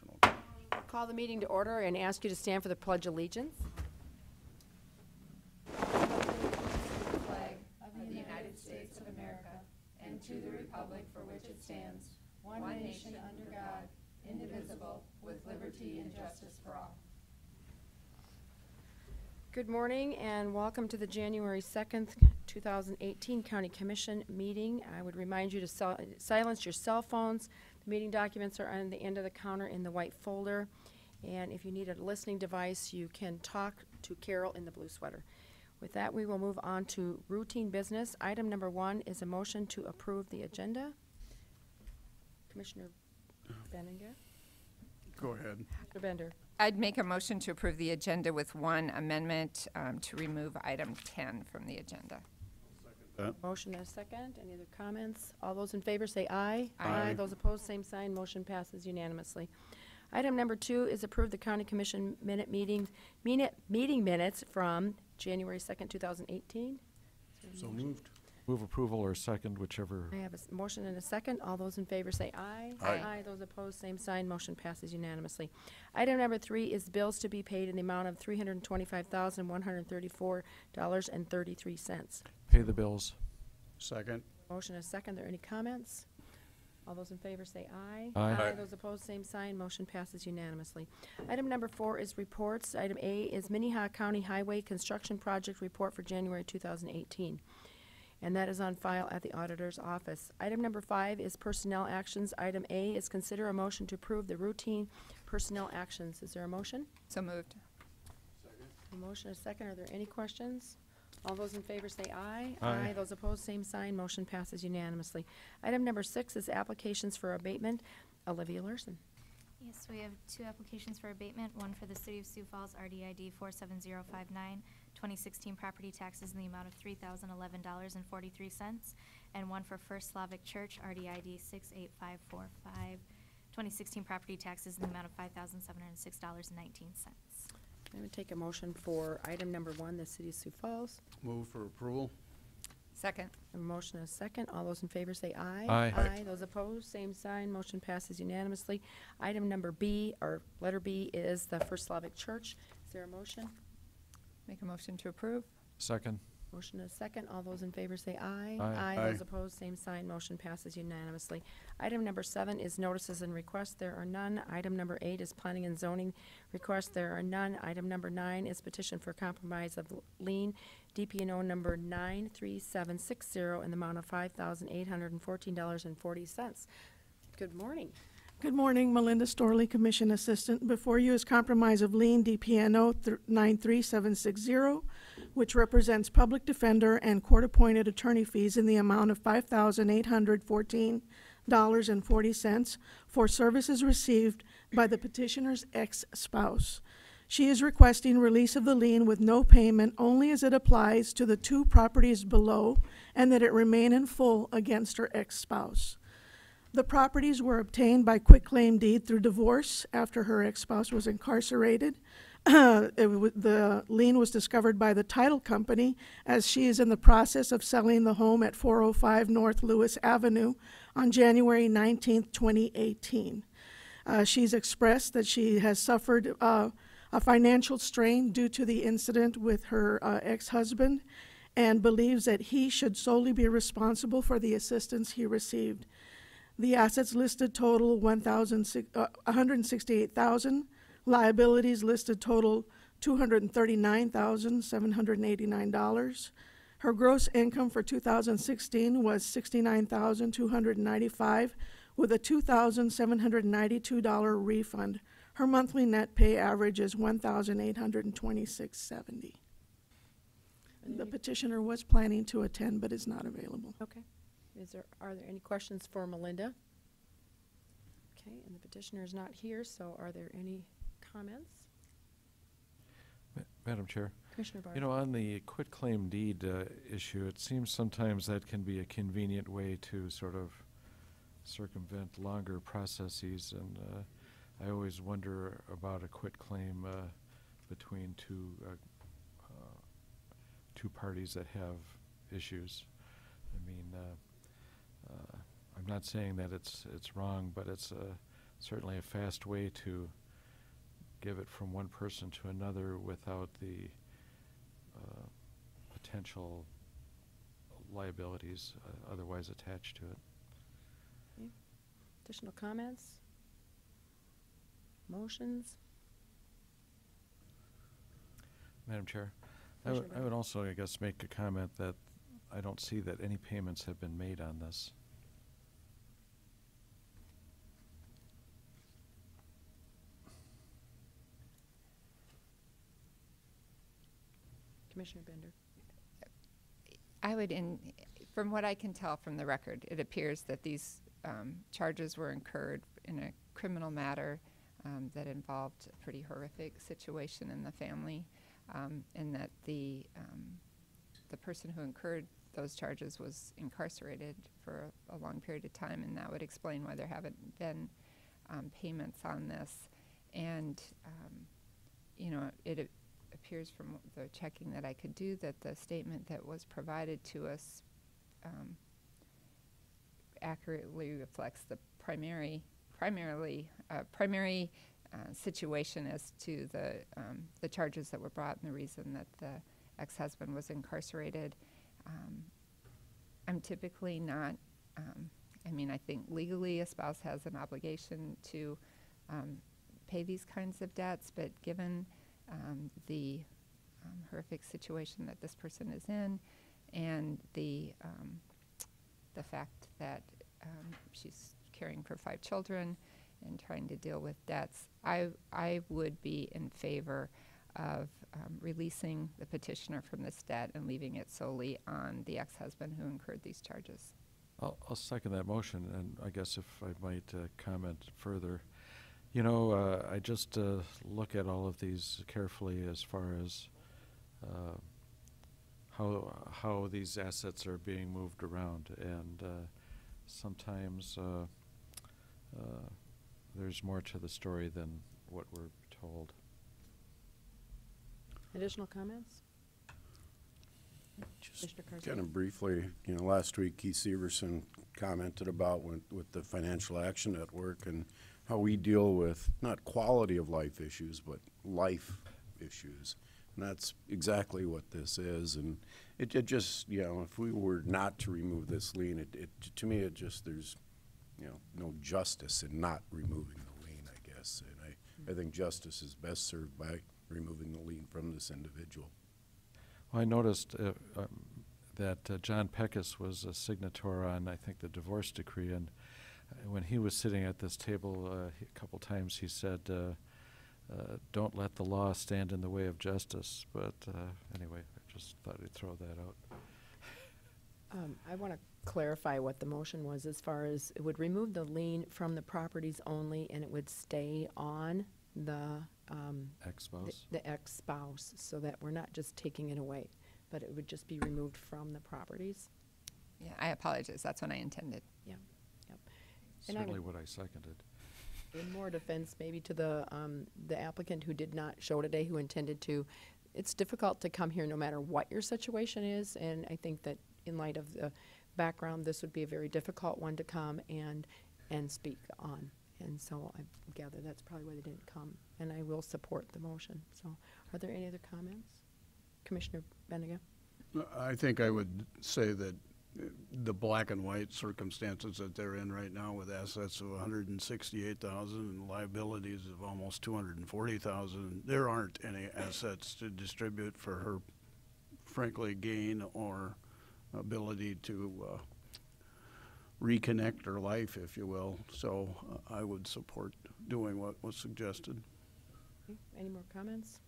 motion. Call the meeting to order and ask you to stand for the Pledge of Allegiance. Flag of the United States of America and to the republic for which it stands, one nation under God, indivisible, with liberty and justice for all. Good morning and welcome to the January 2nd, 2018 County Commission meeting. I would remind you to silence your cell phones. The meeting documents are on the end of the counter in the white folder. And if you need a listening device, you can talk to Carol in the blue sweater. With that, we will move on to routine business. Item number 1 is a motion to approve the agenda. Commissioner Beninga? Go ahead. Mr. Bender? I'd make a motion to approve the agenda with one amendment to remove item 10 from the agenda. Motion and a second. Any other comments? All those in favor say aye. Aye. Those opposed, same sign. Motion passes unanimously. Item number 2 is approve the County Commission meeting minutes from January 2nd, 2018. So moved. Move approval or second, whichever. I have a motion and a second. All those in favor say aye. Aye. Those opposed, same sign. Motion passes unanimously. Item number 3 is bills to be paid in the amount of $325,134.33. Pay the bills. Second. Motion and a second. Are there any comments? All those in favor say aye. Aye. Those opposed, same sign. Motion passes unanimously. Item number 4 is reports. Item A is Minnehaha County Highway Construction Project Report for January 2018. And that is on file at the auditor's office. Item number 5 is personnel actions. Item A is consider a motion to approve the routine personnel actions. Is there a motion? So moved. A motion and a second. Are there any questions? All those in favor say aye. Aye. Those opposed, same sign. Motion passes unanimously. Item number 6 is applications for abatement. Olivia Larson. Yes, we have 2 applications for abatement, one for the City of Sioux Falls, RDID 47059, 2016 property taxes in the amount of $3,011.43, and one for First Slavic Church, RDID 68545, 2016 property taxes in the amount of $5,706.19. I would take a motion for item number 1, the City of Sioux Falls. Move for approval. Second. A motion and a second. All those in favor say aye. Aye. Aye. Those opposed, same sign. Motion passes unanimously. Item number B, or letter B, is the First Slavic Church. Is there a motion? Make a motion to approve. Second. Motion and a second. All those in favor say aye. Aye. Aye. Those opposed, same sign. Motion passes unanimously. Item number 7 is notices and requests. There are none. Item number 8 is planning and zoning requests. There are none. Item number 9 is petition for compromise of lien, DPNO number 93760 in the amount of $5,814.40. Good morning. Good morning, Melinda Storley, Commission Assistant. Before you is compromise of lien DPNO 93760, which represents public defender and court-appointed attorney fees in the amount of $5,814.40 for services received by the petitioner's ex-spouse. She is requesting release of the lien with no payment only as it applies to the 2 properties below and that it remain in full against her ex-spouse. The properties were obtained by quitclaim deed through divorce after her ex-spouse was incarcerated. The lien was discovered by the title company as she is in the process of selling the home at 405 North Lewis Avenue on January 19, 2018. She's expressed that she has suffered a financial strain due to the incident with her ex-husband and believes that he should solely be responsible for the assistance he received. The assets listed total $168,000. Liabilities listed total $239,789. Her gross income for 2016 was $69,295 with a $2,792 refund. Her monthly net pay average is $1,826.70. The petitioner was planning to attend but is not available. Okay. Are there any questions for Melinda? Okay, and the petitioner is not here, so are there any comments? Madam Chair, Commissioner Barr. you know, on the quitclaim deed issue, it seems sometimes that can be a convenient way to sort of circumvent longer processes, and I always wonder about a quitclaim between two parties that have issues. I mean, I'm not saying that it's wrong, but it's certainly a fast way to give it from one person to another without the potential liabilities otherwise attached to it. Okay. Additional comments? Motions? Madam Chair, I Commissioner would also, I guess, make a comment that I don't see that any payments have been made on this. Commissioner Bender? I would, from what I can tell from the record, it appears that these charges were incurred in a criminal matter that involved a pretty horrific situation in the family, and that the person who incurred those charges was incarcerated for a long period of time, and that would explain why there haven't been payments on this. And it appears from the checking that I could do that the statement that was provided to us accurately reflects the primary situation as to the charges that were brought and the reason that the ex-husband was incarcerated. I'm typically not, I think legally a spouse has an obligation to pay these kinds of debts, but given the horrific situation that this person is in and the fact that she's caring for 5 children and trying to deal with debts, I would be in favor of releasing the petitioner from this debt and leaving it solely on the ex-husband who incurred these charges. I'll second that motion, and I guess if I might comment further. You know, I just look at all of these carefully as far as how these assets are being moved around, and sometimes there's more to the story than what we're told. Additional comments? Just Commissioner Carsey? kind of briefly, last week Keith Severson commented about with the Financial Action Network and how we deal with not quality of life issues, but life issues. And that's exactly what this is. And it just, if we were not to remove this lien, to me, there's, no justice in not removing the lien, I guess. And I think justice is best served by removing the lien from this individual. Well, I noticed that John Peckus was a signator on, I think, the divorce decree, and when he was sitting at this table a couple times, he said, don't let the law stand in the way of justice. But anyway, I just thought I'd throw that out. I want to clarify what the motion was as far as it would remove the lien from the properties only, and it would stay on the Ex-spouse? the ex-spouse, so that we're not just taking it away, but it would just be removed from the properties. Yeah, I apologize. That's what I intended. Yeah, yep. And I Certainly would, what I seconded. in more defense, maybe to the applicant who did not show today, who intended to, it's difficult to come here no matter what your situation is, and I think that in light of the background, this would be a very difficult one to come and speak on. And so I gather that's probably why they didn't come. And I will support the motion. So are there any other comments? Commissioner Beninga? I think I would say that the black and white circumstances that they're in right now with assets of $168,000 and liabilities of almost $240,000, there aren't any assets to distribute for her, frankly, gain or ability to reconnect her life, if you will. So I would support doing what was suggested. Okay. Any more comments?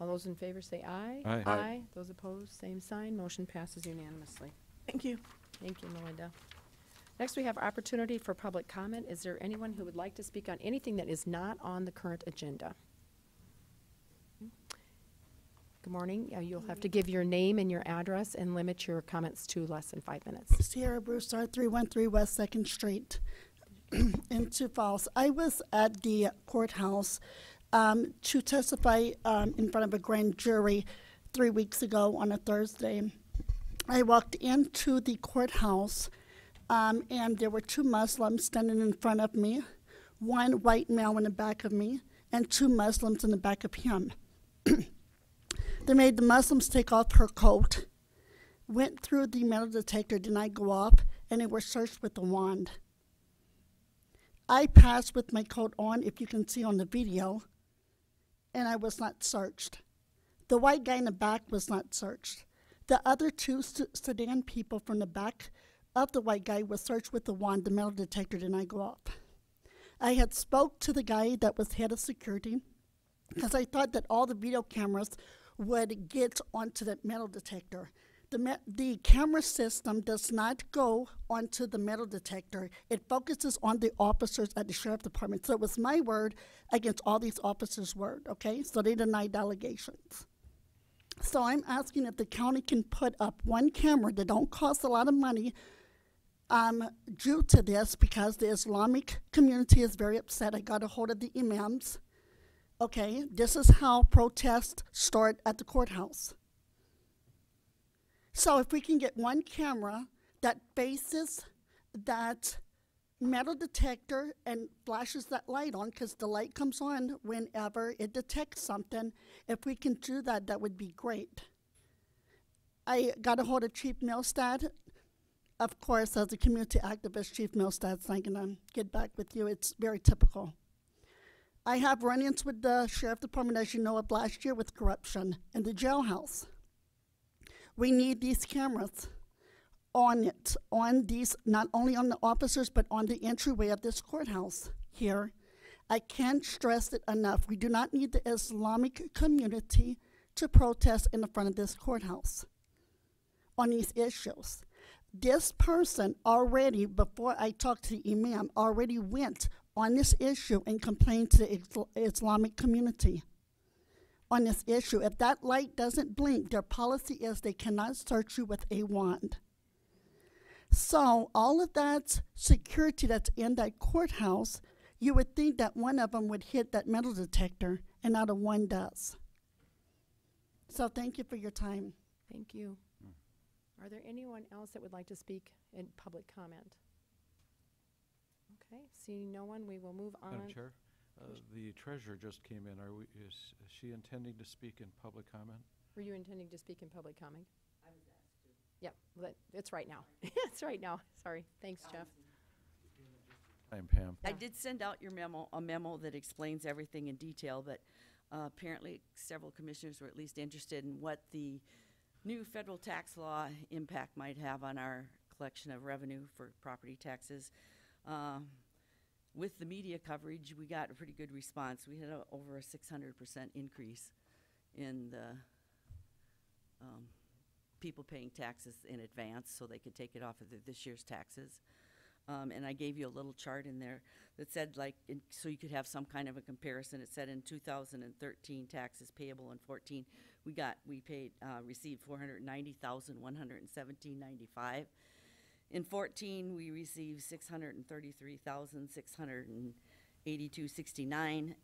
All those in favor say aye. Aye. Aye. Those opposed, same sign. Motion passes unanimously. Thank you. Thank you, Melinda. Next, we have opportunity for public comment. Is there anyone who would like to speak on anything that is not on the current agenda? Good morning. You'll have to give your name and your address and limit your comments to less than 5 minutes. Sierra Broussard, 313 West 2nd Street in Sioux Falls. I was at the courthouse to testify in front of a grand jury 3 weeks ago on a Thursday. I walked into the courthouse and there were 2 Muslims standing in front of me. one white male in the back of me and 2 Muslims in the back of him. They made the Muslims take off her coat, went through the metal detector, did not go off, and they were searched with a wand. I passed with my coat on, if you can see on the video, and I was not searched. The white guy in the back was not searched. The other 2 sedan people from the back of the white guy was searched with the wand. The metal detector did not go off. I had spoke to the guy that was head of security because I thought that all the video cameras would get onto the metal detector. The camera system does not go onto the metal detector. It focuses on the officers at the sheriff's department. So it was my word against all these officers' word, okay? So they denied allegations. So I'm asking if the county can put up one camera that don't cost a lot of money due to this, because the Islamic community is very upset. I got a hold of the imams. Okay, this is how protests start at the courthouse. So if we can get one camera that faces that metal detector and flashes that light on, because the light comes on whenever it detects something, if we can do that, that would be great. I got a hold of Chief Milstad. Of course, as a community activist, Chief Milstad's not going to get back with you. It's very typical. I have run-ins with the sheriff department, as you know, of last year with corruption in the jailhouse. We need these cameras on it, on these, not only on the officers, but on the entryway of this courthouse here. I can't stress it enough. We do not need the Islamic community to protest in the front of this courthouse on these issues. This person already, before I talked to the imam, already went on this issue and complained to the Islamic community on this issue. If that light doesn't blink, their policy is they cannot search you with a wand. So all of that security that's in that courthouse, you would think that one of them would hit that metal detector, and not a one does. So thank you for your time. Thank you. Are there anyone else that would like to speak in public comment? Okay, seeing no one, we will move on. Madam Chair, the treasurer just came in. Is she intending to speak in public comment? Were you intending to speak in public comment? I was asked to. Yep, well, it's right now. It's right now. Sorry. Thanks, Jeff. I'm Pam. I did send out your memo, a memo that explains everything in detail, but apparently several commissioners were at least interested in what the new federal tax law impact might have on our collection of revenue for property taxes. With the media coverage, we got a pretty good response. We had over a 600% increase in the people paying taxes in advance so they could take it off of this year's taxes. And I gave you a little chart in there that said, like, so you could have some kind of a comparison. It said in 2013 taxes payable in 14, received $490,117.95. In 14, we received $633,682.69.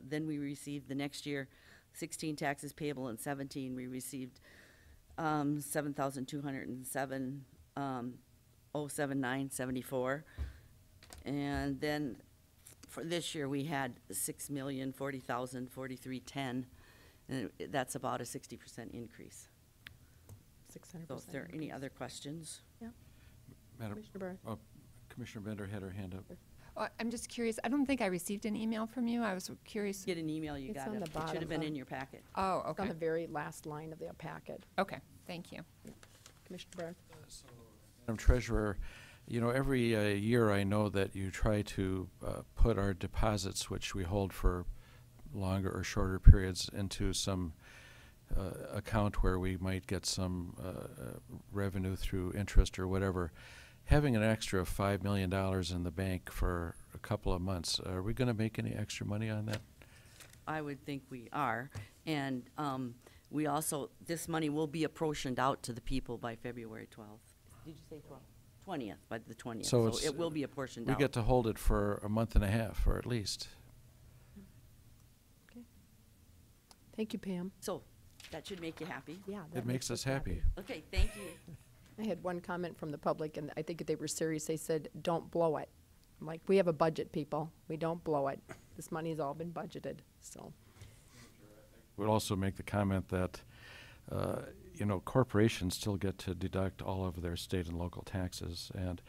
Then we received the next year 16 taxes payable in 17. We received 7,207. 07974, and then for this year we had 6,040,043.10, and that's about a 60% increase. 600%. So if there are any other questions? Yeah. Madam, Commissioner Barth. Commissioner Bender had her hand up. I'm just curious. I don't think I received an email from you. I was curious. Get an email, you It's got on it. the It bottom, should have been though. in your packet. Oh, It's on okay. the very last line of the packet. Okay, thank you. Commissioner Barth. Madam Treasurer, you know, every year I know that you try to put our deposits, which we hold for longer or shorter periods, into some account where we might get some revenue through interest or whatever. Having an extra $5 million in the bank for a couple of months, are we going to make any extra money on that? I would think we are, and we also, this money will be apportioned out to the people by February 12th. Did you say 12th? 20th, by the 20th. So So it's, it will be apportioned We out. get to hold it for a month and a half, or at least. Okay. Thank you, Pam. So that should make you happy. Yeah. that It makes us happy. Okay, thank you. I had one comment from the public, and I think they were serious. They said, "Don't blow it." Like, we have a budget, people. We don't blow it. This money's all been budgeted, so. Would also make the comment that, corporations still get to deduct all of their state and local taxes. And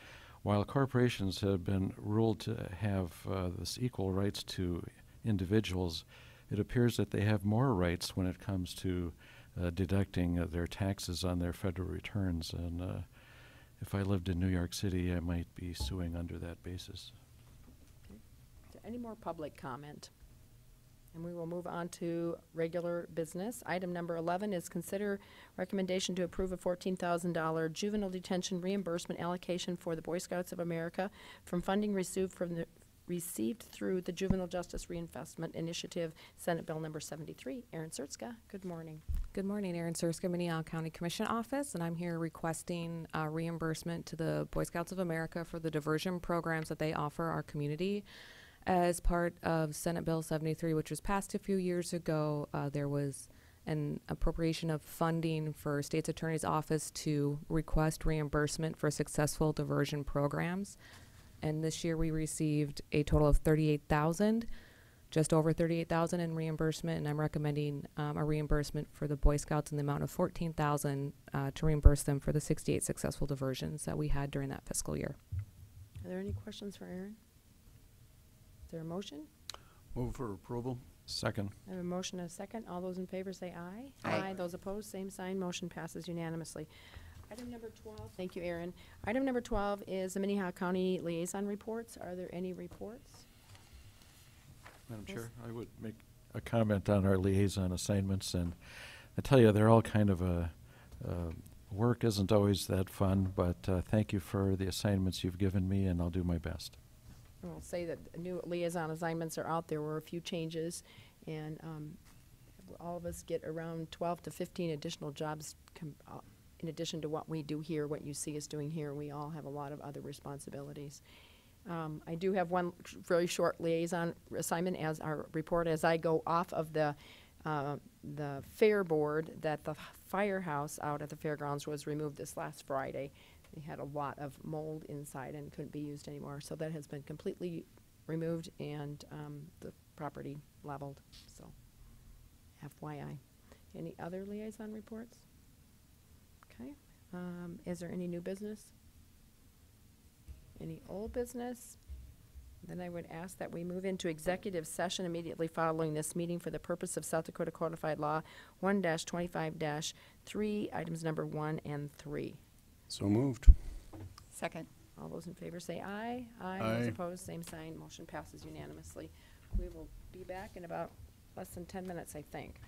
while corporations have been ruled to have this equal rights to individuals, it appears that they have more rights when it comes to deducting their taxes on their federal returns. And if I lived in New York City, I might be suing under that basis. Is there any more public comment? And we will move on to regular business. Item number 11 is consider recommendation to approve a $14,000 juvenile detention reimbursement allocation for the Boy Scouts of America from funding received through the Juvenile Justice Reinvestment Initiative, Senate Bill number 73. Erin Sertska, good morning. Good morning, Erin Serska, Minnehaha County Commission Office, and I'm here requesting reimbursement to the Boy Scouts of America for the diversion programs that they offer our community. As part of Senate Bill 73, which was passed a few years ago, there was an appropriation of funding for State's Attorney's Office to request reimbursement for successful diversion programs. And this year we received a total of $38,000, just over $38,000 in reimbursement, and I'm recommending a reimbursement for the Boy Scouts in the amount of $14,000 to reimburse them for the 68 successful diversions that we had during that fiscal year. Are there any questions for Erin? Is there a motion? Move for approval. Second. I have a motion and a second. All those in favor say aye. Aye. Those opposed, same sign. Motion passes unanimously. Item number 12, thank you, Erin. Item number 12 is the Minnehaha County Liaison Reports. Are there any reports? Madam Chair, I would make a comment on our liaison assignments, and I tell you, they're all kind of work isn't always that fun, but thank you for the assignments you've given me, and I'll do my best. I'll say that new liaison assignments are out. There were a few changes, and all of us get around 12 to 15 additional jobs in addition to what we do here, what you see us doing here. We all have a lot of other responsibilities. I do have one very short liaison assignment as our report as I go off of the fair board that the firehouse out at the fairgrounds was removed this last Friday. They had a lot of mold inside and couldn't be used anymore. So that has been completely removed and the property leveled. So FYI. Any other liaison reports? Okay. Is there any new business? Any old business? Then I would ask that we move into executive session immediately following this meeting for the purpose of South Dakota Codified Law 1-25-3, items number 1 and 3. So moved. Second. All those in favor say aye. Aye. Aye. Those opposed, same sign. Motion passes unanimously. We will be back in about less than 10 minutes, I think.